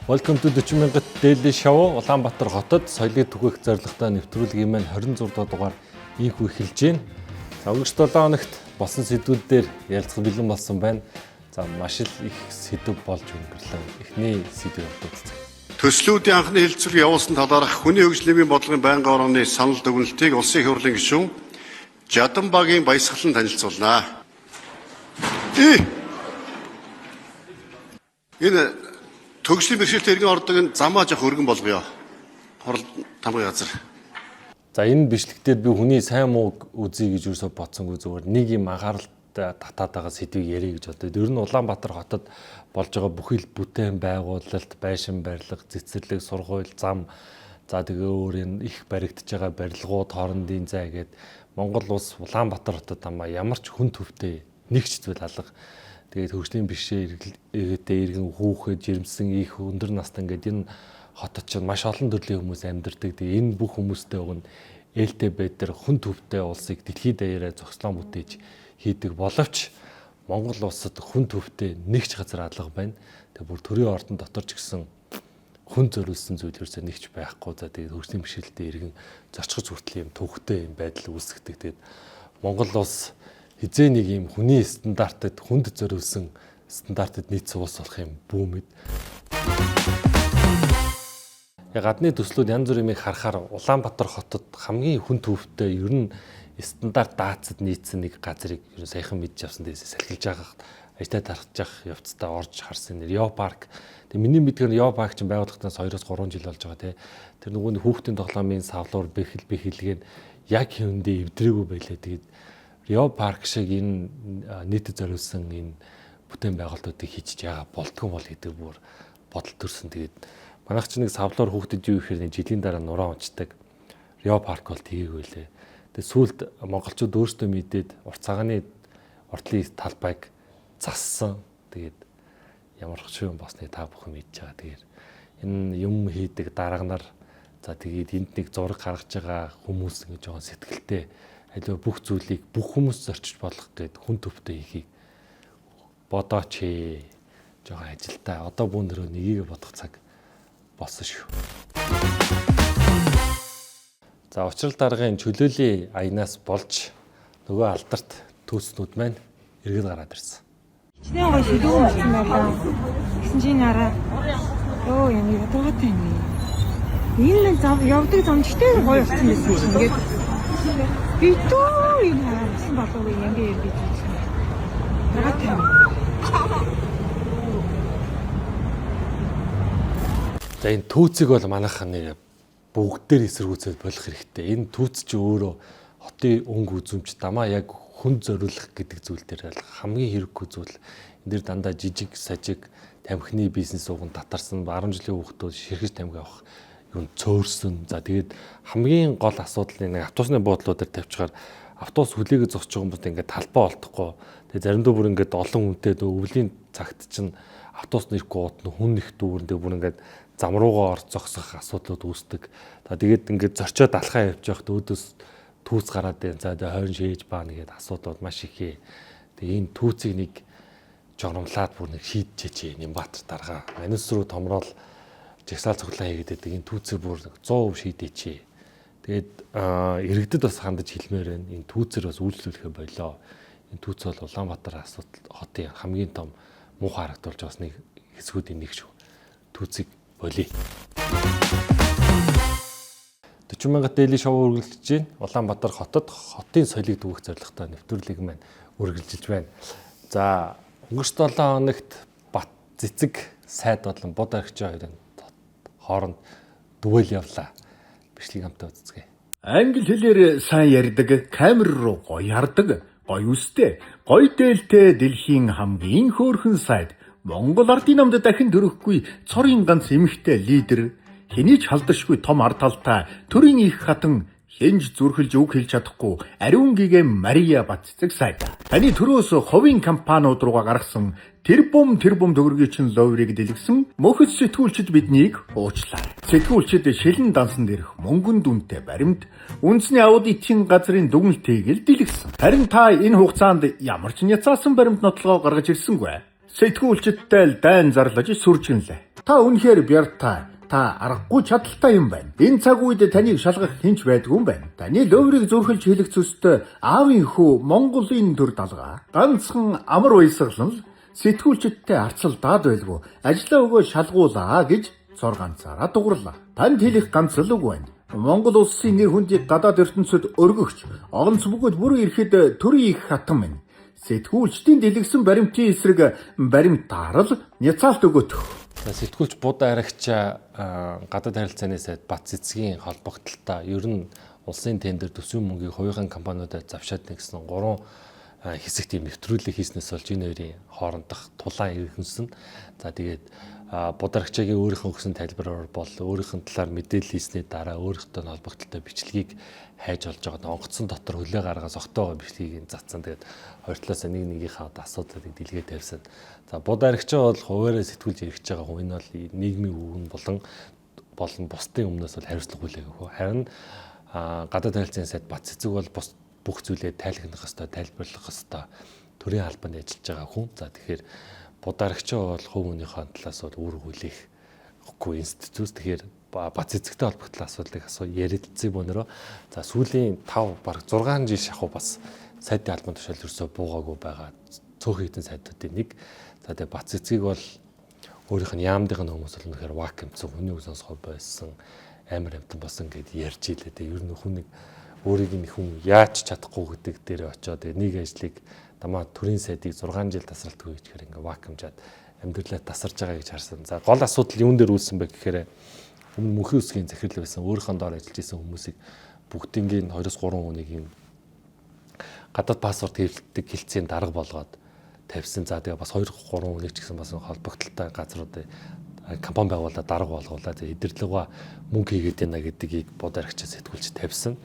Welcome to 40,000 Daily Show. Улаанбаатар хотод соёлыг түгээх зорилготой нэвтрүүлгийн маань 26 дахь дугаар ийхүү эхэлж байна. За өнгөрч 7 хоногт болсон сэдвүүдээр ярилцах бэлэн болсон байна. За маш их сэдв болж өнгөрлөө. Эхний сэдвийг бодцгоо. Төслүүдийн анхны хэлцвэр явуулсан талаарх хүний хөгжлийн бодлогын байнгын орооны санал дүгнэлтийг улсын их хурлын гишүүн Жаданбагийн баясгалан танилцуулнаа. Энэ төгслийн бэрхшээлтэй иргэн ордог нь замаа жоох өргөн болгоё. Хурал тамгын газар. За энэ бичлэгтэр би хүний сайн муу үзье гэж юусоо бодсонгүй зүгээр нэг юм анхааралтай татаад байгаа сэдвийг ярих гэж бодод. Ер нь Улаанбаатар хотод болж байгаа бүхэл бүтээн байгуулалт, байшин барилга, цэцэрлэг, сургууль, зам за тэгээ өөр энэ их баригдаж байгаа барилгууд, хоорондын зай гээд Монгол улс Улаанбаатар хотод хамаа ямар ч хүн төвтэй нэгч зүйл алга. Тэгээд хөгжлийн бэрхшээлтэй иргэн хүүхэд, жирэмсэн их өндөр настай ингээд энэ хотод ч маш олон төрлийн хүмүүс амьдардаг. Тэгээд энэ бүх хүмүүстэй уг нь ээлтэй байдэр хүн төвтэй улсыг дэлхийд даяараа зохицлон бүтээж хийдэг боловч Монгол улсад хүн төвтэй нэгч газар алга байна. Тэгээд бүр төрийн ордон дотор ч гэсэн хүн зориулсан зүйл ерөөсөө нэгч байхгүй. За тэгээд хөгжлийн бэрхшээлтэй иргэн зорчгоц хүртэл юм төвхтэй юм байдал үүсгдэг. Тэгээд Монгол улс хизээ нэг юм хүний стандартад хүнд зориулсан стандартад нийцсэн улс болох юм бүүмэд. Гадны төслүүд янз бүрийн юмыг харахаар Улаанбаатар хотод хамгийн хүн төвтэй ер нь стандарт даацад нийцсэн нэг газрыг ер нь саяхан мэдж авсан дээрээс салхилж байгаа ажлаа тархаж явах явцдаа орж харсан нэр Яо парк. Тэгээ миний мэдгээр Яо парк чинь байгуулагдсанаас 2-3 жил болж байгаа тий. Тэр нөгөө хүүхдийн тоглоомын савлуур бэхэлгээд яг хэвэндээ эвдрээгүй байлаа. Тэгээд Яо парк шиг энэ нийтэд зориулсан энэ бүтээн байгуулалтуудыг хийж яага болтгон бол гэдэг бүр бодол төрсөн. Тэгээд манайх ч нэг савлуур хүүхдэд юу гэхээр нэг жилийн дараа нураа унцдаг. Яо парк бол тгийг байлээ. Тэгээд сүүлд монголчууд өөрсдөө мэдээд урт цагааны уртлын талбайг зассан. Тэгээд ямар ч юм босныг та бүхэн мэдж байгаа. Тэгээд энэ юм хийдэг дарга нар за тэгээд энд нэг зураг гаргаж байгаа хүмүүс ингэ жоохон сэтгэлтэй аливаа бүх зүйлийг бүх хүмүүс зорчиж болох гээд хүн төвтэй хийхийг бодооч жоохон ажилтаа. Одоо бүгд нөрөө нэгийг бодох цаг болсон шүү. За учрал даргын чөлөөлийн аянаас болж нөгөө алдарт түүснүүд маань эргэл гараад ирсэн. Чиний гоо шилүү болсон байлаа. Гэсэн чинь нараа. Йоо юм ядуугатай юм. Энэ зам явдаг замчтай гоё болсон байсан чинь ингээд битүү юм харсан болов юм би битүү. Ядуугатай. За энэ түүцийг бол манайхан нэр бүгдээр эсэргүүцээд болох хэрэгтэй. Энэ түүц чи өөрөө хотын өнгө үзүмж дамаа яг хүн зориулах гэдэг зүйл дээр хамгийн хэрэггүй зүйл. Энд дэр дандаа жижиг сажиг тамхины бизнес уган татарсан 10 жилийн хүүхдүүд ширхэж тамхи авах юм цөөрсөн. За тэгээд хамгийн гол асуудал нэг автобусны буудлуудаар тавьчихаар автобус хүлээгээ зогсож байгаа хүмүүс ингээд талбай олдохгүй. Тэгээд заримдаа бүр ингээд олон хүнтэй өвлийн цагт чинь автобус нэрэхгүй удаа хүн их дүүрэндээ бүр ингээд зам руугаа орж зогсох асуудлууд үүсдэг. За тэгээд ингээд зорчоод алхаа явж явахд өөдөөс түүц гараад байна. За тэгээд хойно шээж баана гэдэг асуудлууд маш ихээ. Тэгээд энэ түүцийг нэг жогромлаад бүр нэг шийдчихээ Нямбатар дарга. Манус руу томрол жагсаал цуглаа хийгээд байдаг. Энэ түүцээ бүр 100% шийдээч. Тэгээд иргэдэд бас хандаж хэлмээр байна. Энэ түүцээр бас үйлчлүүлэхэ болоо. Энэ түүц бол Улаанбаатар асуудал хотын хамгийн том муухай харагдуулж бас нэг хэсгүүдийн нэг шүү. Түүцийг болий. 40,000 Daily Show үргэлжлэж байна. Улаанбаатар хотод хотын соёлыг түгэх зорилготой нэвтрүүлэг маань үргэлжилж байна. За өнгөрч 7 хоногт Бат Цэцэг сайд болон Бод архичаа хоёрын хооронд дүгэл явлаа. Бичлэг хамтаа үзье. Англи хэлээр сайн ярьдаг, камер руу гоё хардаг, гоё үстэй, гоё дээлтэй дэлхийн хамгийн хөөрхөн сайд Монгол ардын намд дахин төрөхгүй цорын ганц эмэгтэй лидер, хэний ч халдашгүй том ард талтай, төрийн их хатан, хэнж зүрхэлж үг хэлж чадахгүй ариун гэгэм Мария Бат Цэцэг сайд. Таны төрөөс хувийн компаниуд руугаа гаргасан тэрбум төгрөгийн ловрыг дэлгэсэн мөхөс сэтгүүлчид биднийг уучлаа. Сэтгүүлчид шилэн дансан дээрх мөнгөн дүнтэй баримт, үндэсний аудитын газрын дүгнэлтийг л дэлгэсэн. Харин та энэ хугацаанд ямар ч няцаасан баримт нотлогоо гаргаж ирсэнгүй. сэтгүүлчдтэй дайн зарлаж сүржинлээ. Та үнэхээр бяртай. Та аргагүй чадaltaй юм байна. Энэ цаг үед таныг шалгах хинч байдгүй юм байна. Таны лөврийг зүрхэлж хэлэх зүстэй аавын хүү Монголын төр далгаа. Ганцхан амар уйсгалан сэтгүүлчдтэй арцал даад байлгүй. Ажлаа өгөө шалгуулаа гэж зур ганцаараа дугарлаа. Танд хэлэх ганц л үг байна. Монгол улсын нэр хүндийг гадаад ертөнцид өргөгч, онгоц бөгөөд бүр ирэхэд төрийн их хатан минь. Сэтгүүлчдийн дэлгэсэн баримтын эсрэг баримт таарал няцаалт өгөөтөх. Сэтгүүлч Будаа Арагчаа гадаад харилцааны сайд Бат цэцгийн холбогдлолтой ер нь улсын тендер төсвийн мөнгийг хувийн компаниудад завшаад нэгсэн 3 хэсэгт юм нэвтрүүлэг хийснээс болж энэ хоёрын хоорондох тулаан иргэнсэн. За тэгээд Будаа Арагчаагийн өөрийнхөө өгсөн тайлбараар бол өөрийнх нь талаар мэдээлэл хийсний дараа өөрийнхөө холбогдлолтой бичлэгийг хайж олж байгаа онгоцсон дотор хөлөө гаргаас огтойгоо бичлэгийг цацсан. Тэгээд хоёр талаас нэг нэгийнхээ асуудлыг дэлгээ тавьсан. За Будаа Арагчаа бол хуваараа сэтгүүлж эргэж байгаа хүн энэ бол нийгмийн өвгөн болон бусдын өмнөөс бол хариуцлага хүлээгэх. Харин гадаад харилцааны сайд Бат цэцэг бол бүх зүйлээ тайлхнах ёстой, тайлбарлах ёстой төрийн албанд ажиллаж байгаа хүн. За тэгэхээр Будаа Арагчаа бол хувь хүнийхээ талаас бол үр хүлээхгүй институт. Тэгэхээр Бат цэцэгтэй холбогдлоо асуудлыг ярилцсан бөөнөрөө за сүүлийн 5 бараг 6 жил шахуу бас сайдын албан тушаал ерөөсөө буугаагүй байгаа цөөхөн хэдэн сайдуудын нэг. За тэгээ Бат цэцгийг бол өөрийнх нь яамдын хүмүүс бол үнэхээр вакуумцсан хүний үг сонсгоо байсан амар амтан болсон гэд ярьж илээ. Тэгээ ер нь хүн нэг өөрийг нь хүн яаж чадахгүй гэдэг дээр очиод тэгээ нэг ажлыг дамаа төрийн сайдыг 6 жил тасралтгүй гэхээр ингээ вакуумжаад амьдралаа тасарж байгаа гэж харсан. За гол асуудал юун дээр үүссэн бэ гэхээр өмнө мөнхийн үсгийн захирал байсан өөрийнхөө доор ажиллаж исэн хүмүүсийг бүгднийг 2-3 хүнийг юм гадаад паспорт хэвлэлтийг хилцээний дарга болгоод тавьсан. За тэгээ бас 2-3 хүнийг ч гэсэн бас холбогдлолтой газруудыг компани байгуулаад дарга болгуулаад эдэрлэгөө мөнгө хийгээд байна гэдгийг Будаа Арагчаа сэтгүүлч тавьсан.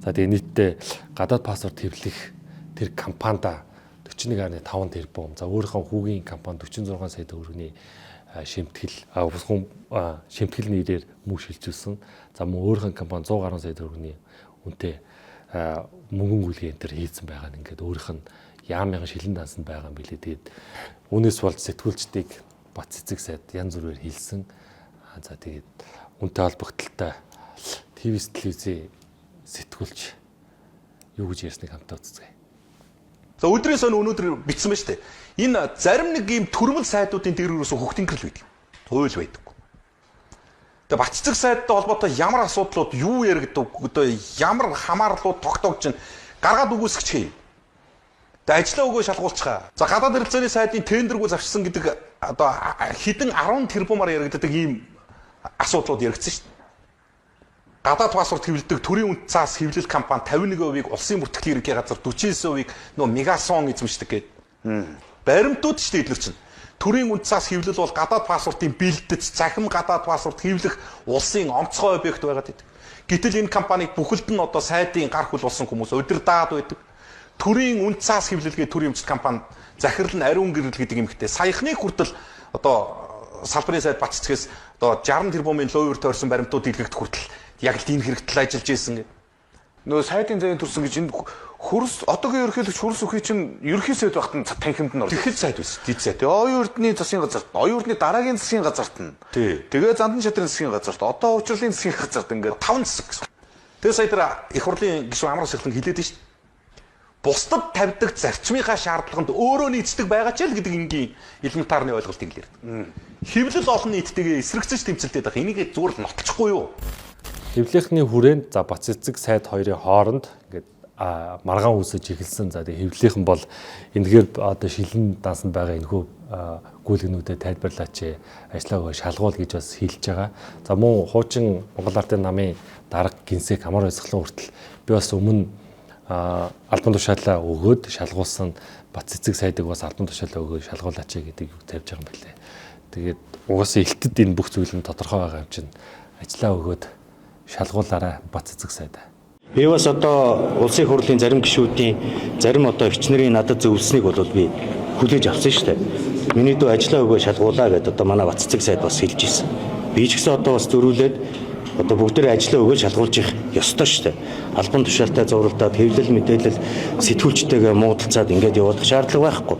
За тэгээ нийтдээ гадаад паспорт хэвлэх тэр компанида 41.5 тэрбум. За өөрийнхөө хүүгийн компани 46 сая төгрөгийн шимтгэл шимтгэл нэрээр мөнгө шилжүүлсэн. За мөн өөрийнхөө компани 100 гаруй сая төгрөгийн үнэтэй мөнгөн гүйлгээ энэ төр хийсэн байгаа нь ингээд өөрийнх нь яамын шилэн дансанд байгаа юм билээ. Тэгээд үүнээс бол сэтгүүлчдийг Бат цэцэг сайд янз бүрээр хэлсэн. За тэгээд үнтэй холбогдлолтой телевизийн сэтгүүлч юу гэж ярьсныг хамтаа үзье. За өдрийн сон өнөөдөр бичсэн ба штэ. Энэ зарим нэг ийм төрмөл сайдуудын дээр юусоо хөхтөнгөрл байдаг. Туйл байдаг. Тэгээ Бат цэцэг сайдтай холбоотой ямар асуудлууд юу яригдав одоо ямар хамаарлууд тогтоогч гаргаад үгүйсгэж хий. Тэгээ ажлаа өгөө шалгуулчихаа. За гадаад харилцааны сайдын тендергүй завчсан гэдэг одоо хэдэн 10 тэрбумаар яригддаг ийм асуудлууд яригдсан шүү дээ. Гадаад паспорт хэвлэдэг төрийн үнд цаас хэвлэл компани 51%-ийг улсын бүртгэлийн ерөнхий газар 49%-ийг нөө мегасон эзэмшдэг гэдэг. Баримтууд шүү дээ эдгээр чинь. Төрийн үнд цаас хэвлэл бол гадаад паспортын бэлдэц, цахим гадаад паспорт хэвлэх улсын онцгой объект байгаад байдаг. Гэтэл энэ компаниг бүхэлд нь одоо сайдын гар хөл болсон хүмүүс удирдаад байдаг. Төрийн үнд цаас хэвлэлгээ төрийн өмчт компани захирал нь ариун гэрэл гэдэг юмхтэй саяхны хүртэл одоо салбарын сайд Бат цэцгээс одоо 60 тэрбумын лоовер тойрсон баримтууд дэлгэгдэх хүртэл яг л тийм хэрэгтэл ажиллаж ийсэн гэдэг. Нөө сайдын зайд төрсөн гэж энэ хөрс одоогийн ерөнхийлөгч хөрс өхий чинь ерөнхий сайд багтан танхимд нь ордог. Тэгэхэд сайд байсан. Дид сайд. Оюун эрдний засгийн газарт, оюун эрдний дараагийн засгийн газарт нь. Тэгээ зандан шатрын засгийн газарт, одоо уучрлын засгийн газарт ингээд 5 засаг гэсэн. Тэгээ сая дээр их хурлын гишүүн Амар Сэлтэн хэлээд байна шүү дээ. Бусдад тавьдаг зарчмынхаа шаардлаганд өөрөө нийцдэг байгаа ч л гэдэг энгийн элементарны ойлголт инглэр. Хэвлэл олон нийттэйгээ эсрэгцэж тэмцэлтэй байх. Энийг зүгээр л нотолчихгүй юу? Хэвлэхний хүрээнд за Бат цэцэг сайд хоёрын хооронд ингээд маргаан үүсэж эхэлсэн. За тэгээ хэвлийнхэн бол энэгээр одоо шилэн дансанд байгаа энэхүү гүйлгэнүүдэд тайлбарлаач, ажлаа өгөө шалгуул гэж бас хэлж байгаа. За мөн хуучин Монгол Ардын намын дарга гинсэг Амар Баясгалан хүртэл би бас өмнө албан тушаалаа өгөөд шалгуулсан Бат цэцэг сайдыг бас албан тушаалаа өгөөд шалгуулаач гэдэг үг тавьж байгаа юм билээ. Тэгээд угаасаа элтэд энэ бүх зүйл нь тодорхой байгаа юм чинь ажлаа өгөөд шалгуулаарай Бат цэцэг сайд. Би бас одоо улсын хурлын зарим гишүүдийн зарим одоо эгчнэрийн надад зөвлөснийг бол би хүлээж авсан шүү дээ. Миний дүү ажлаа өгөө шалгуулаа гэдээ одоо манай Бат цэцэг сайд бас хэлж ирсэн. Би ч гэсэн одоо бас зөрүүлээд одоо бүгдээ ажлаа өгөө шалгуулж их ёстой шүү дээ. Албан тушаалтай зурвалтад хэвлэл мэдээлэл сэтгүүлчтэйгээ муудалцаад ингээд явуулах шаардлага байхгүй.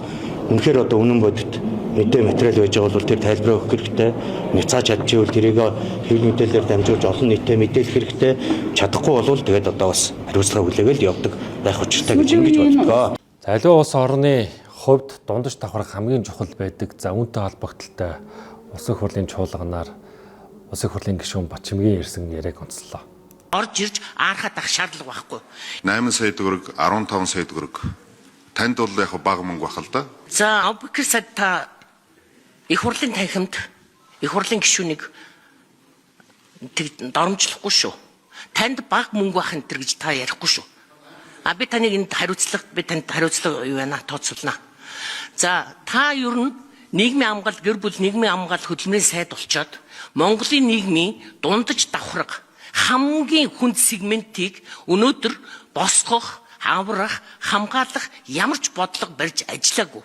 Үнэхээр одоо үнэн бодит мэдээ материал байж байгаа бол тэр тайлбараа өгөх хэрэгтэй. Няцааж чадчихвэл тэрийг хэвлэл мэдээлэлээр дамжуулж олон нийтэд мэдээлэх хэрэгтэй. Чадахгүй бол тэгээд одоо бас хариуцлага хүлээгээл явдаг байх учиртай гэж ингэж боддог. За аливаа улс орны хувьд дундаж давхар хамгийн чухал байдаг. За үүнтэй холбогдлолтой улсын хурлын чуулганаар улсын хурлын гишүүн Бачимгийн ирсэн яриаг онцлоо. Орж ирж аарахад ах шаардлага байхгүй. 8 сая төгрөг, 15 сая төгрөг. Танд бол яг бага мөнгө бах л да. За Абубакр Саад та их хурлын танхимд их хурлын гишүүнийг доромжлохгүй шүү. Танд бага мөнгө бах энэ гэж та ярихгүй шүү. А би таныг энд танд хариуцлага юу байна тооцоолно. За та ер нь нийгмийн хамгаалал гэр бүл нийгмийн хамгаалал хөдөлмөрийн сайд болчоод Монголын нийгмийн дундаж давхраг хамгийн хүнд сегментийг өнөөдөр босгох, аврах, хамгаалах ямар ч бодлого барьж ажиллаагүй.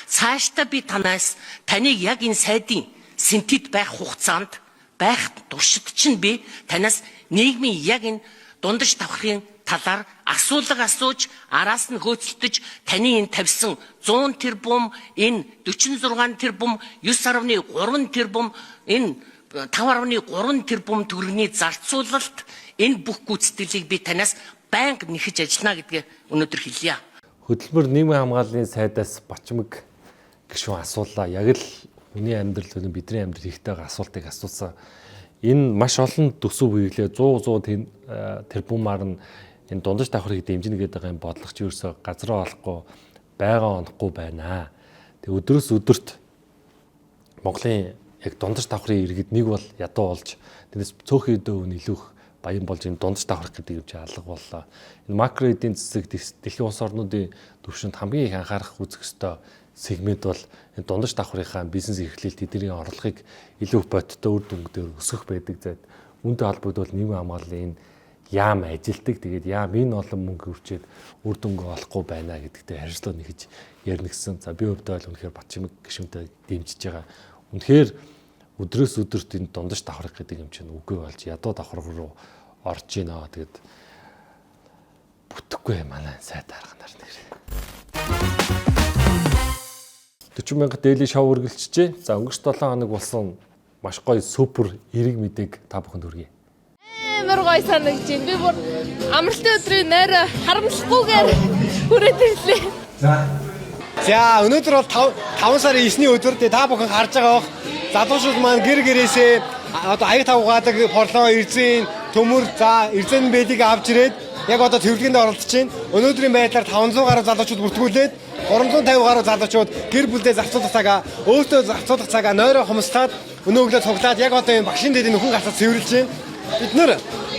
Цаашдаа би танаас таныг яг энэ сайдын синтед байх хугацаанд байх туршид чинь би танаас нийгмийн яг энэ дундаж давхрын талаар асуулга асууж араас нь хөөцөлдөж таны энэ тавьсан 100 тэрбум энэ 46 тэрбум 9.3 тэрбум энэ 5.3 тэрбум төгрөгийн зарцуулалт энэ бүх гүйцэтгэлийг би танаас байнга нэхэж ажиллана гэдгээ өнөөдөр хэлье. Хөдөлмөр нийгмийн хамгааллын сайдаас Бачимг гишүүн асуулаа. Яг л хүний амьдрал болон бидний амьдрал ихтэйгээ асуултыг асуусан. Энэ маш олон төсөв бүйглээ 100 тэрбумаар нь энэ дундаж давхрыг дэмжинэ гэдэг байгаа юм бодлого чи ерөөсө газраа олохгүй байгаа онохгүй байна. Тэг өдрөөс өдөрт Монголын яг дундаж давхрын иргэд нэг бол ядуу болж тэрнээс цөөхөн өвн илүүх баян болж энэ дундаж давхрах гэдэг юм чи алга боллоо. Энэ макро эдийн засаг дэлхийн улс орнуудын төвшөнд хамгийн их анхаарах үзэх ёстой сегмент бол энэ дундаж давхрынхаа бизнес эрхлэлт эдний орлогыг илүү бодиттой үр дүнгээр өсгөх байдаг зайд үүнтэй холбогдвол нийгмийн хамгааллын энэ яам ажилтдаг тэгээд яам энэ олон мөнгө өрчөөд үр дүнгээ олохгүй байна гэдэгтэй харилцаа нэгж ярина гэсэн. За би өвдөө бол үнэхээр Бачимг гишүүнтэй дэмжиж байгаа. Үнэхээр өдрөөс өдөрт энэ дундаж давхрах гэдэг юм чинь үгүй болж ядуу давхрах руу орж ийна. Тэгээд бүтэхгүй манай сайд арга нар нэр. 40 мянга дээлийн шоу үргэлжжээ. За өнгөрч 7 хоног болсон маш гоё супер эрэг мэдээг та бүхэнд хүргэе. Амар гоё санагдаж байна. Би бүр амралтын өдрийн нойроо харамсахгүйгээр хүрээд ирлээ. За өнөөдөр бол 5 сарын 9-ний өдөр та бүхэн харж байгаа бох. Залуучууд маань гэр гэрээсээ одоо аяг тавгаадаг порлоо эрзэн төмөр за эрзэн бэлийг авч ирээд яг одоо төвлөгөөнд оролцож байна. Өнөөдрийн байдлаар 500 гаруй залуучууд бүртгүүлээд 350 гаруй залуучууд гэр бүлдээ зарцуулах цагаа өөртөө зарцуулах цагаа нойроо хумсгаад өнөөгөө цуглаад яг одоо энэ багшийн дээр нөхөн гасаад цэвэрлж байна. Бид нэр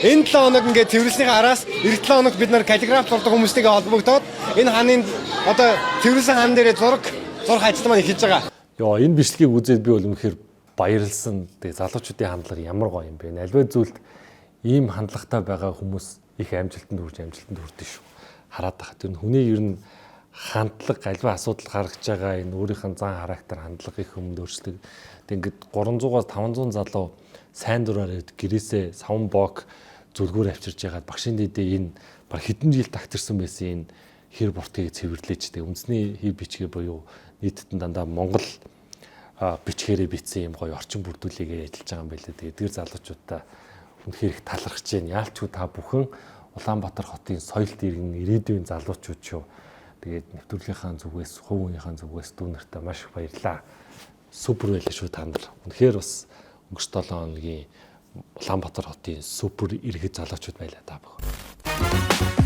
энэ 7 хоног ингээд цэвэрлснийхаа араас эх 7 хоног бид нар каллиграф зурдаг хүмүүстэйгээ холбогдоод энэ хааны одоо цэвэрлсэн хаан дээр зураг ажил маань эхэлж байгаа. Йоо энэ бичлэгийг үзээд би бол үнэхээр баярлсан. Тэгээ залуучуудын хандлага ямар гоё юм бэ? Альва зүйлд ийм хандлагатай байгаа хүмүүс их амжилтанд хүрдэг шүү. Хараад байгаа. Тэр хүний ер нь хандлага альва асуудал гаргаж байгаа энэ өөрийнх нь зан характер хандлага их юмд өөрчлөг. Тэг ингээд 300-аас 500 залуу сайн дураар гэрээсээ савн бок зүлгүүр авчирж ягаад багшийн дэдээ энэ баг хэдэн жил тагтарсан байсан энэ хэр буртгийг цэвэрлэж тэг үндэсний хий бичгээ буюу нийтэд нь дандаа Монгол бичгээрээ бичсэн юм гоё орчин бүрдүүлээгээр ажиллаж байгаа юм байлээ. Тэгээд эдгээр залуучуудаа үнэхээр их талархаж байна. Яалчгүй та бүхэн Улаанбаатар хотын соёлт иргэн ирээдүйн залуучууд шүү. Тэгээд нэвтрүүлгийнхаа зүгээс, хувь хүнийхээ зүгээс дүүнэртээ маш их баярлалаа. Супер байлаа шүү та нар. Үнэхээр бас өнгөрч 7 хоногийн Улаанбаатар хотын супер иргэд залуучууд байлаа та бүхэн.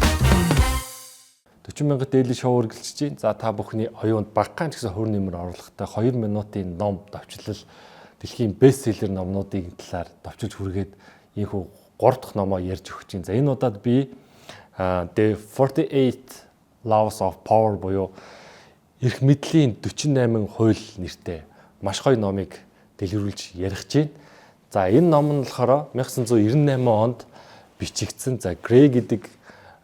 40 мянга дээлийн шоу үргэлжлэж байна. За та бүхний оюунд багахан ч гэсэн хувь нэмэр оруулахтай 2 минутын ном давчлал дэлхийн бестселлер номнуудын талаар давчилж хүргээд ийхүү 3 дахь номоо ярьж өгч байна. За энэ удаад би The 48 Laws of Power буюу эрх мэдлийн 48 хууль нэртэй маш гоё номыг дэлгэрүүлж ярих гэж байна. За энэ ном нь болохоор 1998 онд бичигдсэн. За Грей гэдэг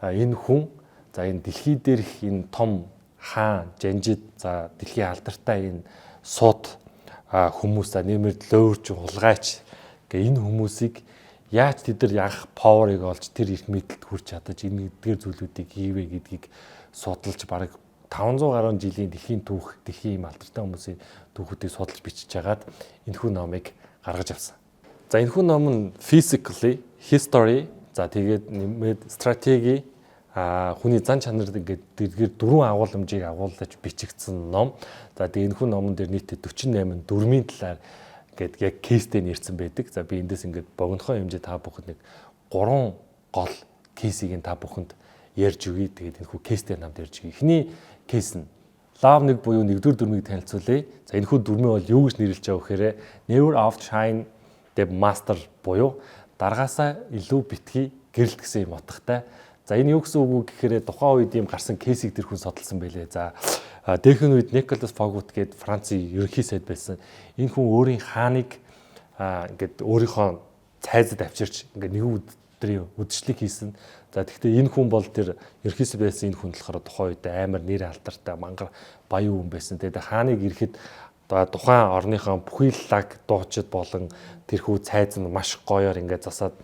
энэ хүн за энэ дэлхий дээрх энэ том хаан, жанжид, за дэлхийн алдартай энэ сууд хүмүүс за нэмэр лөөрж, хулгайч гэ энэ хүмүүсийг яаж тэд нар янх паверыг олж тэр эрх мэдэлд хүрч чадаж энэ эдгээр зүйлүүдийг хийвэ гэдгийг судалж бараг 500 гаруй жилийн дэлхийн түүх, дэлхийн юм алдартай хүмүүсийн түүхүүдийг судалж бичиж хагаад энэхүү номыг гаргаж авсан. За энэхүү ном нь physically, history, за тэгээд нэмээд стратеги, хүний зан чанарт ингээд дэргээр 4 агуулмжийг агуулж бичигдсэн ном. За тэгээд энэхүү номон дээр нийтдээ 48 дүрмийн талаар ингээд яг кейстэй нэрсэн байдаг. За би эндээс ингээд богинохоо хэмжээ та бүхэнд нэг 3 гол кейсийг та бүхэнд ярьж өгье. Тэгээд энэхүү кейстэй намд ярьж өгье. Эхний кейс нь Love нэг буюу нэгдүгээр дүрмийг танилцуулъя. За энэхүү дүрмээ бол юу гэж нэрлэж байгаа вэхээр Never Outshine the Master буюу даргаасаа илүү битгий гэрэлт гэсэн юм утгатай. За энэ юу гэсэн үг вэ гэхээр тухайн үед ийм гарсан кейсийг тэр хүн судалсан байлээ. За дээхэн үед Nicolas Fagut гээд Францын ерөнхий сайд байсан. Энэ хүн өөрийн хааныг ингээд өөрийнхөө цайзад авчирч ингээд нэг өдрийн үдшилийг хийсэн. За тэгэхээр энэ хүн бол тэр ерөнхий сайд байсан энэ хүн болохоор тухайн үед амар нэр алдартай мангар баян хүн байсан. Тэгээд хааныг ирэхэд тухайн орныхоо бүхий лаг дуучид болон тэрхүү цайз нь маш гоёор ингээд засаад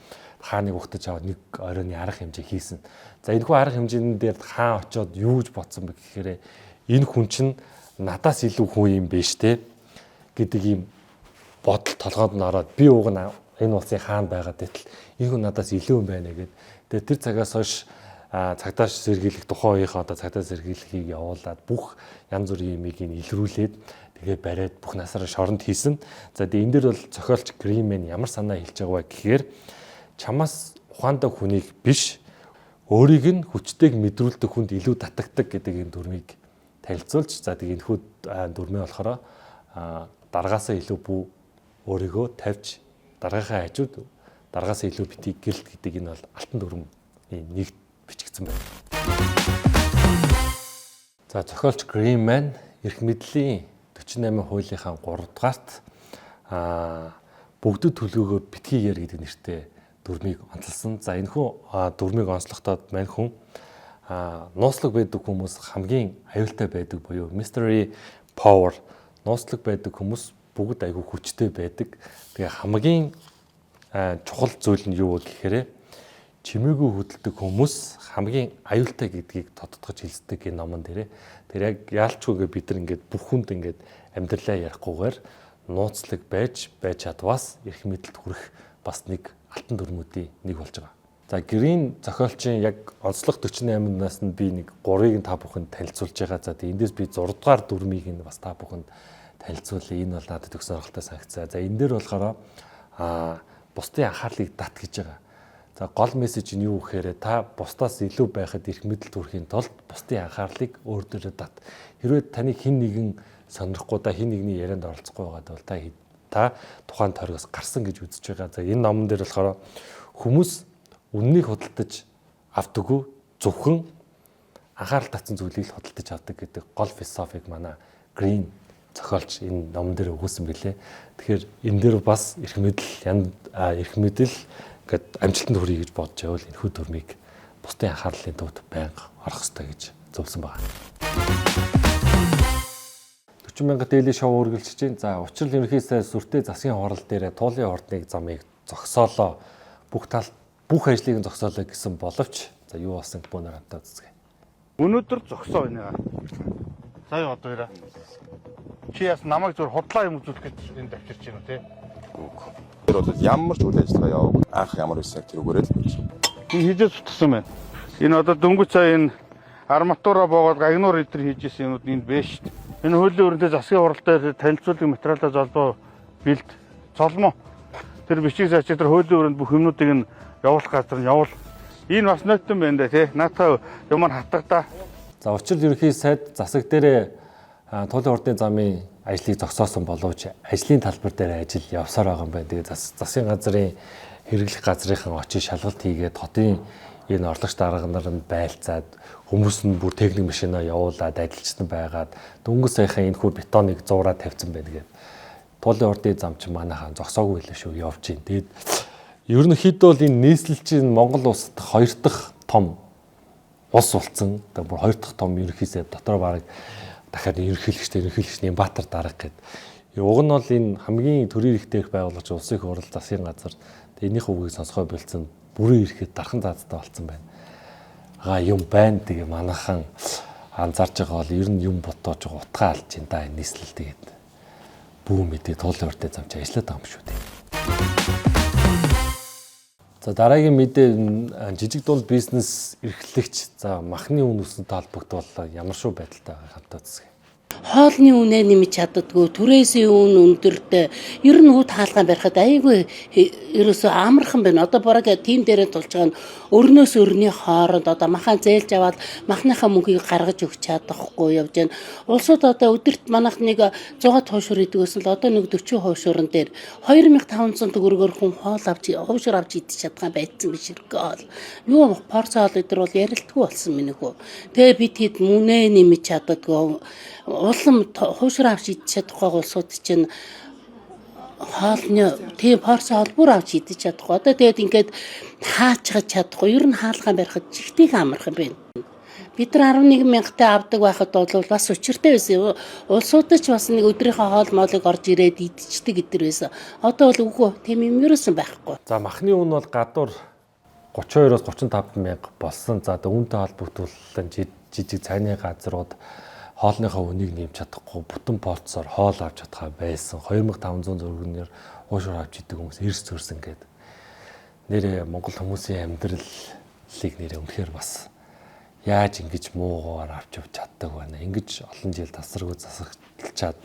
хааныг ухтаж аваад нэг оройны арга хэмжээ хийсэн. За энэхүү арга хэмжээнд дээр хаан очиод юу гэж бодсон бэ гэхээр энэ хүн чинь надаас илүү хүн юм биш те гэдэг ийм бодол толгойд нь ороод би уг нь энэ улсын хаан байгаад байтал энэ хүн надаас илүү юм байна гэдэг. Тэгээд тэр цагаас хойш цагдаач сэргийлэх тухайн үеийнхээ одоо цагдаа сэргийлэхийг явуулаад бүх янз бүрийн юмыг илрүүлээд тэгээ бариад бүх насаараа шоронд хийсэн. За тэгээ энэ дэр бол зохиолч Гриммен ямар санаа хэлж байгаа вэ гэхээр чамаас ухаантай хүнийг биш өөрийг нь хүчтэйг мэдрүүлдэг хүнд илүү татагдаг гэдэг энэ дүрмийг танилцуулж за тэгээ энэхүү дүрмээ болохоор даргаасаа илүү бүү өөрийгөө тавьж даргийнхаа хажууд даргаасаа илүү битгий гэрэлт гэдэг энэ бол алтан дүрм нэг бичигдсэн байна. За зохиолч Гриммен эрх мэдлийн 48 хуулийнхаа 3 дугаарт бүгдэд төлөвлөгөө битгийгээр гэдэг нэртэй дүрмийг онцлсан. За энэхүү дүрмийг онцлохдоо мань хүн нууцлаг байдаг хүмүүс хамгийн аюултай байдаг буюу mystery power нууцлаг байдаг хүмүүс бүгд айгүй хүчтэй байдаг. Тэгээ хамгийн чухал зүйл нь юу вэ гэхээр чимээгүй хөдөлдөг хүмүүс хамгийн аюултай гэдгийг тодтогч хэлдэг энэ номон дээрээ. Тэр яг яалчгүйгээ бид нар ингээд бүх хүнд ингээд амьдралаа ярихгүйгээр нууцлаг байж чадваас эрх мэдэлд хүрэх бас нэг алтан дүрмүүдийн нэг болж байгаа. За Грин зохиолчийн яг онцлог 48-наас нь би нэг 3-ыг та бүхэнд танилцуулж байгаа. За тэгээ эндээс би 6 дугаар дүрмийг нь бас та бүхэнд танилцуулъя. Энэ бол надад их сонирхолтой санагцсан. За энэ дээр болохоор бусдын анхаарлыг дат гэж байгаа. За гол мессеж нь юу гэхээр та бусдаас илүү байхад эрх мэдэлд хүрэхийн тулд бусдын анхаарлыг өөр дөрөө дат. Хэрвээ таны хэн нэгэн сонирхгүй да хэн нэгний ярианд оролцохгүй байгаад бол та тухайн тойргоос гарсан гэж үзэж байгаа. За энэ номон дээр болохоор хүмүүс үннийг худалдаж авдаггүй зөвхөн анхаарал татсан зүйлийг л худалдаж авдаг гэдэг гол философиг манай Грин зохиолч энэ номон дээр өгүүлсэн билээ. Тэгэхээр энэ дээр бас эрх мэдэл гэд амжилтанд хүрье гэж бодож байвал энэхүү дүрмийг бусдын анхаарлын төвд байнга орох ёстой гэж зөвлөсөн байна. 40 мянга дээлийн шоу үргэлжлэж байна. За учрал ерөнхий сайд сүртэй засгийн хурал дээр туулын ордныг замыг зогсоолоо. Бүх ажлыг нь зогсоолоо гэсэн боловч за юу болсон бүүнээр хамтаа үзье. Өнөөдөр зогсоо байна. Сая одоо ирээ. Чи яс намайг зөв худлаа юм үзүүлэхэд энд авчирч байна тий. Тэр бол ямар ч үйл ажиллагаа яваагүй анх ямар байсан тэрүүгээрээ л байсан. Энэ хизээ цутсан байна. Энэ одоо дөнгөж цаа энэ арматура боогод гагнуур эдэр хийжсэн юмуд энд биш шүү дээ. Энэ хуулийн өрөндөө засгийн хуралтай танилцуулгын материалтай золбоо бэлд цолмоо. Тэр бичиг заач тэр хуулийн өрөнд бүх юмнуудыг нь явуулах газар нь явуул. Энэ бас нойтон байна да тий. Наатаа юм хатагдаа. За учрал ерөнхий сайд засаг дээр туулын ордны замын ажлыг зогсоосон боловч ажлын талбар дээр ажил явсаар байгаа юм байна. Тэгээ засгийн газрын хэрэглэх газрынхан очиж шалгалт хийгээд хотын энэ орлогч дарга нар нь байлцаад хүмүүс нь бүр техник машинаа явуулаад ажилчсан байгаад дөнгөж саяхан энэ хүү бетоныг зуураад тавьсан байна гэдэг. Туулын ордны зам чинь манайхан зогсоогүй байлаа шүү явж гин. Тэгээд ерөнхийдөө бол энэ нийслэл чинь Монгол улсад 2 дахь том улс болсон. Тэгээд бүр 2 дахь том ерөнхий сайд дотор бараг дахиад ерөнхийлөгчтэй Баатар дарга гэдэг. Уг нь бол энэ хамгийн төрийн эрхтэйх байгуулагч улсын их хурал засгийн газар энийх үгийг сонсгоо бэлдсэн бүрэн ирэхэд дархан заадтай болсон байна. Юм байна. Тэгээ манайхан анзаарч байгаа бол ер нь юм ботоож байгаа утгаа алж ин да энэ нийслэл тэгээд бүү мэдээ туулын уртаа замч ажиллаад байгаа юм шүү дээ. За дараагийн мэдээ жижиг дунд бизнес эрхлэгч за махны үн өснөд холбогдвол ямар шүү байдалтай байгаа хамтаа үзье. Хоолны үнэ нэмж чаддгүй, түрээсийн үн өндөртэй. Ер нь үд хаалгаан барихад айгүй ерөөсөө амархан байна. Одоо бараг тийм дээрээ тулж байгаа нь өрнөөс өрний хооронд одоо махан зээлж аваад махныхаа мөнхийг гаргаж өгч чадахгүй явж байна. Улсууд одоо өдөрт манайх нэг 100 туушур идэгээс л одоо нэг 40 хуушурн дээр 2500 төгрөгөөр хүн хоол авч хуушур авч идэж чадгаа байсан биш хэрэг. Юу порцоо хоол өдр бол ярилтгүй болсон минийхүү. Тэгээ бид хэд үнэ нэмж чаддаггүй. Улам хуушур авч идэж чадахгүй улсууд чинь хоолны тийм порцоо хоол бүр авч идэж чадахгүй. Одоо тэгээд ингээд хаачгаж чадахгүй. Ер нь хаалгаан барихад чихтийг амархан байна. Бид нар 11,000-тай авдаг байхад бол бас учиртай байсан. Улсуудад ч бас нэг өдрийнхөө хоол моолыг орж ирээд идчихдэг гэдэр байсан. Одоо бол үгүй тийм юм ерөөсөн байхгүй. За махны үн бол гадуур 32-оос 35 мянга болсон. За үүнтэй холбогдуулан жижиг цайны газрууд хоолныхоо үнийг нэмж чадахгүй бүтэн порцоор хоол авч чадхаа байсан. 2500 төгрөгөөр уушуур авч идэг хүмүүс эрс зөрсөн гэдэг. Нэрээ Монгол хүмүүсийн амьдралыг нэрээ үнэхээр бас яаж ингэж муугаар авч явж чаддаг байна. Ингэж олон жил тасаргүй засаглчаад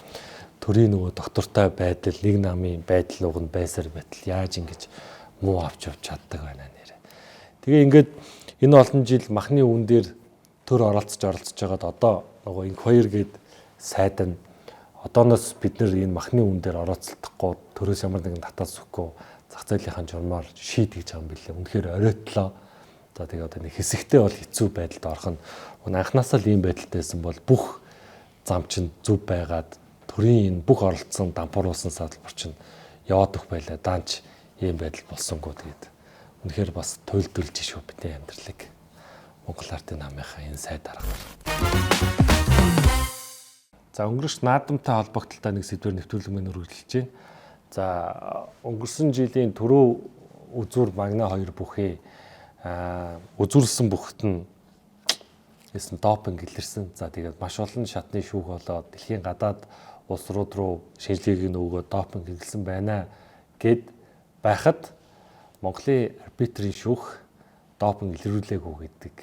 төрийн нөгөө доктортой байдал, нэг намын байдал уг нь байсаар байтал яаж ингэж муу авч явж чаддаг байна нэрээ. Тэгээ ингээд энэ олон жил махны үн дээр төр оролцож байгаад одоо нөгөө инх 2 гээд сайд нь одооноос бид нэр энэ махны үн дээр оролцохдохгүй төрөөс ямар нэгэн татаас өгөхгүй зах зээлийнхаа журмаар шийдэж байгаа юм билээ. Үнэхээр оройтлоо. За тэгээ одоо нэг хэсэгтээ бол хэцүү байдалд орох нь анхнаасаа л ийм байдалтайсэн бол бүх зам чинь зүв байгаад төрийн энэ бүх оролцсон дампууруулсан салбар чинь яваад өгөх байлаа. Даанч ийм байдал болсонгүй тэгээд үнэхээр бас туйлдулж шүү бидний амьдралыг. Монгол Ардын намынхаа энэ сайд аргаар. За өнгөрч наадамтай холбогдлолтой нэг сэдвээр нэвтрүүлэг мэн үргэлжилж байна. За өнгөрсөн жилийн түрүү үзүүр магна 2 бүхий үзүүлсэн бүхт нь ясан допинг илэрсэн. За тэгээд маш олон шатны шүүх болоод дэлхийн гадаад улс руу шинжилгээг нөгөөд допинг илэрсэн байна гэд байхад Монголын арбитрийн шүүх допинг илрүүлээгүй гэдэг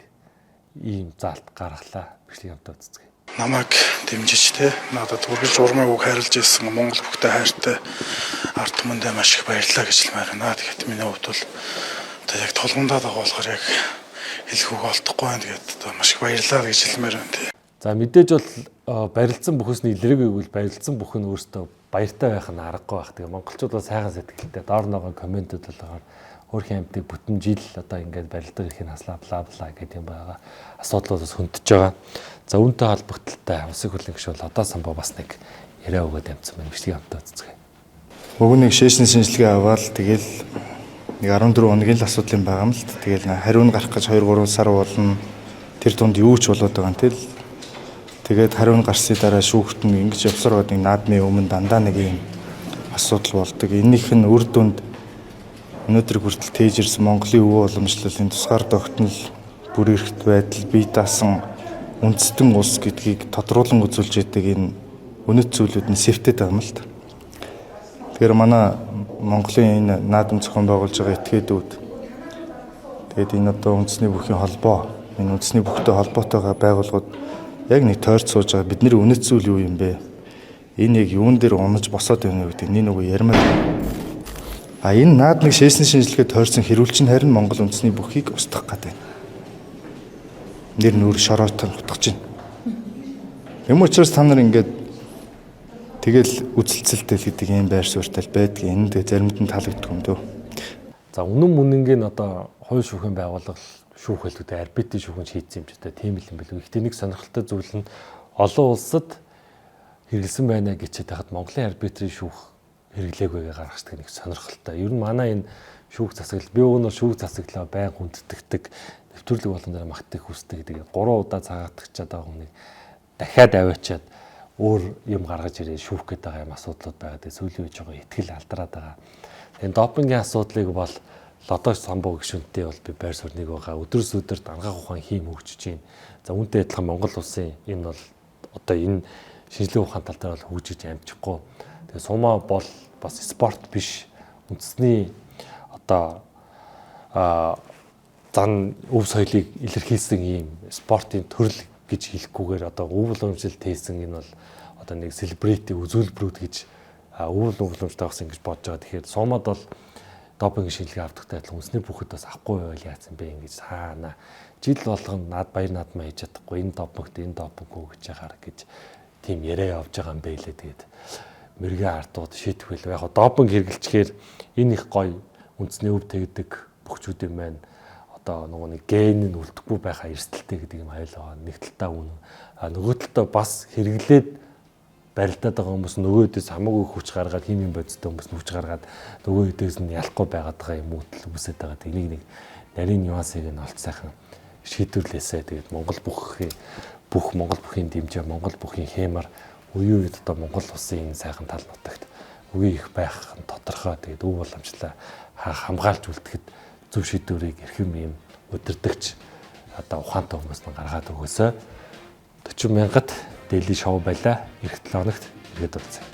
ийм заалт гаргалаа. Бичлэг хамтаа үзье. Намайг дэмжиж надад үргэлж урмыг үг хайрлаж ирсэн Монгол бүхтэй хайртай ард түмэндээ маш их баярлалаа гэж хэлмээр байна. Тэгэхэд миний хувьд бол одоо яг толгондоо дагуулгаар яг хэлэх үг олдохгүй байна. Тэгээд одоо маш их баярлалаа гэж хэлмээр байна. За мэдээж бол барилдсан бүхнээс илэрэг гэвэл барилдсан бүх нь өөртөө баяртай байх нь аргагүй байх. Тэгээ монголчууд бол сайхан сэтгэлтэй доор нөгөө комментүүд болохоор өөрхийн амьтыг бүтэн жил одоо ингээд барилдаг их нь хаслаа бла бла гэдэг юм байгаа. Асуудлуудаас хөндөж байгаа. За үүнтэй холбогдлолтой улсын хурлын гишүүн одоо самбаа бас нэг яриа өгөөд амжсан байна. Бичлэг хамтаа үзье. Өгөөний шээсний шинжилгээ аваад тэгэл нэг 14 хоногийн л асуудал юм байгаа юм л. Тэгэл хариу нь гарах гэж 2-3 сар болно. Тэр тунд юу ч болоод байгаа юм тэл. Тэгээд хариу нь гарсны дараа шүүхт нь ингэж явсараад нэг наадмын өмнө дандаа нэг юм асуудал болдог. Энийх нь үр дүнд өнөөдөр хүртэл тээж ирсэн Монголын өвөө уламжлалын тусгаар тогтнол, бүр эрхт байдал, бие даасан үндэстэн улс гэдгийг тодруулан үзүүлж яадаг энэ үнэт зүйлүүд нь сэвтэд байгаа юм л та. Тэгэхээр манай Монголын энэ наадам зохион байгуулж байгаа этгээдүүд тэгээд энэ одоо үндэсний бүхний холбоо, энэ үндэсний бүхтэй холбоотойгоо байгууллагууд яг нэг тойрч сууж байгаа бидний үнэт зүйл юу юм бэ? Энэ яг юун дээр унаж босоод байна вэ гэдэг нэг нөгөө ярмаар. Энэ наадмыг шээсний шинжилгээ тойрсон хэрүүлчин харин Монгол үндэсний бүхийг устгах гэдэг. Нэр нүр шороотон утгаж байна. Юм учраас та нар ингээд тэгэл үзэлцэлтэй гэдэг юм байр суурьтай байдаг. Энд заримд нь таалагддаг юм дөө. За үнэн мөнгийн одоо хууль шүүхийн байгууллага шүүх хэлбэртэй арбитрийн шүүхэн шийдсэн юм ч гэдэг тийм юм билүү. Гэхдээ нэг сонирхолтой зүйл нь олон улсад хэрэгэлсэн байна гэчихэд хахад Монголын арбитрийн шүүх хэрэглээгүйгээ гаргацдаг нэг сонирхолтой. Ер нь манай энэ шүүх засаглал би өгнө шүүх засаглалаа байн хүндэтгдэг нэвтрүүлэг болгон дээр магтах хүсдэг гэдэг 3 удаа цагаатгчаад байгаа хүнийг дахиад аваачаад өөр юм гаргаж ирээ шүүх гэдэг юм асуудлууд байгаа. Тэгээ сүүлийн үеж байгаа ихтгэл алдраад байгаа. Энэ допингийн асуудлыг бол лодож самбуу гишүүнтэй бол би байр суурьныг байгаа. Өдрөөс өдөр дангаах ухаан хийм хөгжиж байна. За үүнтэй адилхан Монгол улсын энэ бол одоо энэ шинжилгээ ухаан тал дээр бол хөгжиж амжихгүй. Тэгээ сумаа бол бас спорт биш. Үндэсний одоо зан өв соёлыг илэрхийлсэн ийм спортын төрөл гэж хэлэхгүйгээр одоо өвөл уламжлалт хийсэн энэ бол одоо нэг селебрити үзүүлбэрүүд гэж өвөл уламжлалт авсан гэж бодож байгаа. Тэгэхээр сумад бол допинг шинжилгээ авдагтай адилхан үндэсний бүхэд бас авахгүй байвал яасан бэ ингэж хаана жил болгоно над баяр наадмаа хийж чадахгүй энэ допингт энэ допинггүй гэж яхаар гэж тийм яриа явж байгаа юм байлээ. Тэгээд мэрэгэн ардууд шийтгэв байл. Яг допинг хэрэглэчихээр энэ их гоё үндэсний өв тэгдэг бөхчүүд юм байна. Одоо нэг ген нь үлдэхгүй байхаа эрсдэлтэй гэдэг юм айлгаа нэг талтаа үнэн. Нөгөө талтаа бас хэрэглээд барилдаад байгаа хүмүүс нөгөөдөөс хамаагүй хүч гаргаад химийн бодистой хүмүүс хүч гаргаад нөгөө хэдээс нь ялахгүй байгаад байгаа юм үтэл үсэт байгаа. Тэнийг нэг нарийн нюансыг нь олж сайхан шийдвэрлээсэ. Тэгээд Монгол Монгол бүхийн дэмжээ Монгол бүхийн хэмар үе үед одоо Монгол улсын энэ сайхан тал нутагт үе их байх нь тодорхой. Тэгээд өв уламжлалаа хамгаалж үлдэхэд зөв шийдвэрийг эрхэм юм удирдахч одоо ухаантай хүмүүс нь гаргаад өгөөсэй. 40 мянгад дээлийн шоу байлаа. Эх 7 хоногт иргэд уулзъя.